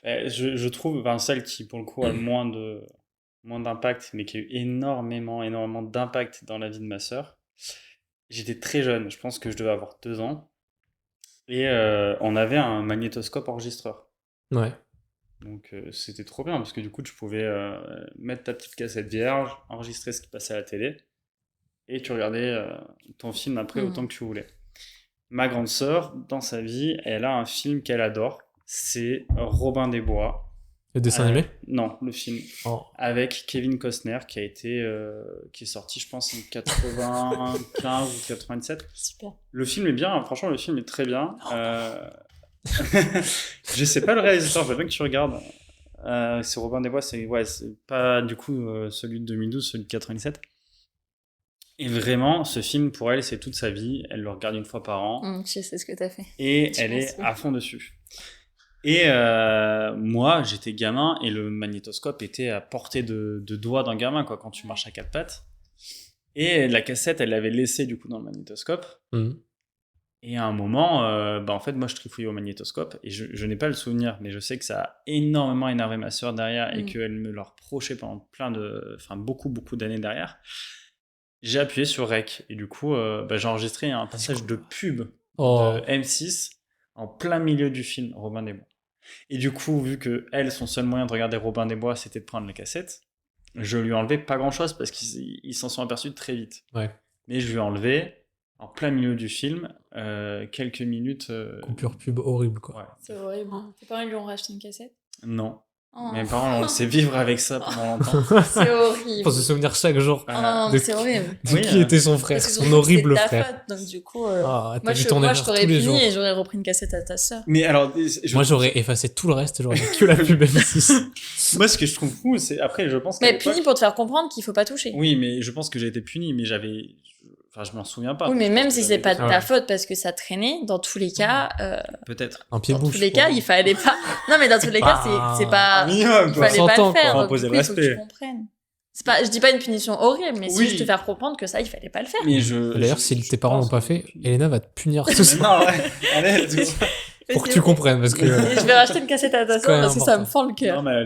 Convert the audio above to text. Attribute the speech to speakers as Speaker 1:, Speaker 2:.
Speaker 1: Je trouve, enfin, celle qui, pour le coup, a le moins d'impact, mais qui a eu énormément d'impact dans la vie de ma sœur. J'étais très jeune, je pense que je devais avoir 2 ans. Et on avait un magnétoscope enregistreur.
Speaker 2: Ouais.
Speaker 1: Donc c'était trop bien, parce que du coup, tu pouvais mettre ta petite cassette vierge, enregistrer ce qui passait à la télé, et tu regardais ton film après autant que tu voulais. Ma grande sœur, dans sa vie, elle a un film qu'elle adore, c'est Robin des Bois.
Speaker 2: Le dessin animé?
Speaker 1: Non, le film.
Speaker 2: Oh.
Speaker 1: Avec Kevin Costner, qui est sorti, je pense, en 95 ou 97.
Speaker 3: Super.
Speaker 1: Le film est bien, franchement, le film est très bien. Je sais pas le réalisateur, je veux bien que tu regardes. C'est Robin des Bois, c'est pas du coup celui de 2012, celui de 97. Et vraiment, ce film, pour elle, c'est toute sa vie. Elle le regarde une fois par an.
Speaker 3: Je sais ce que t'as fait.
Speaker 1: Et elle est à fond dessus. Et moi, j'étais gamin et le magnétoscope était à portée de doigt d'un gamin, quoi, quand tu marches à 4 pattes. Et la cassette, elle l'avait laissée du coup dans le magnétoscope. Et à un moment, en fait, moi, je trifouillais au magnétoscope et je n'ai pas le souvenir, mais je sais que ça a énormément énervé ma sœur derrière et qu'elle me le reprochait pendant beaucoup d'années derrière. J'ai appuyé sur Rec et du coup, j'ai enregistré un passage de pub de M6 en plein milieu du film Robin des Bois. Et du coup, vu que elle, son seul moyen de regarder Robin des Bois, c'était de prendre la cassette, je lui ai enlevé pas grand-chose parce qu'ils s'en sont aperçus très vite.
Speaker 2: Ouais.
Speaker 1: Mais je lui ai enlevé en plein milieu du film quelques minutes.
Speaker 2: Coupure pub horrible, quoi.
Speaker 1: Ouais.
Speaker 3: C'est horrible. Tes parents lui ont racheté une cassette?
Speaker 1: Non. Mes parents ont laissé vivre avec ça pendant longtemps.
Speaker 3: C'est horrible.
Speaker 2: Pour se souvenir chaque jour.
Speaker 3: Non, mais c'est horrible.
Speaker 2: De qui était son frère, son horrible frère.
Speaker 3: Donc du coup,
Speaker 2: moi
Speaker 3: je t'aurais puni et j'aurais repris une cassette à ta sœur.
Speaker 1: Mais alors,
Speaker 2: moi j'aurais effacé tout le reste, j'aurais que la pub M6.
Speaker 1: Moi, ce que je trouve fou, c'est après, je pense.
Speaker 3: Mais puni pour te faire comprendre qu'il faut pas toucher.
Speaker 1: Oui, mais je pense que j'ai été puni, mais Enfin, je m'en souviens pas.
Speaker 3: Oui, mais même si c'est pas de ta faute parce que ça traînait, dans tous les cas.
Speaker 1: Peut-être.
Speaker 2: Un pied-bouche.
Speaker 3: Dans tous les cas, il fallait pas. Non, mais dans tous les cas, c'est pas.
Speaker 1: Minimum,
Speaker 3: il fallait pas le faire.
Speaker 1: Donc, du coup,
Speaker 3: il faut que tu comprennes. C'est pas, je dis pas une punition horrible, mais c'est juste te faire comprendre que ça, il fallait pas le faire.
Speaker 1: Mais
Speaker 2: d'ailleurs, si tes parents l'ont pas fait, Elena va te punir ce
Speaker 1: soir. Non, ouais. Allez,
Speaker 2: pour que tu comprennes, parce que.
Speaker 3: Et je vais racheter une cassette à ta soeur parce que ça me fend le cœur.
Speaker 1: Non, mais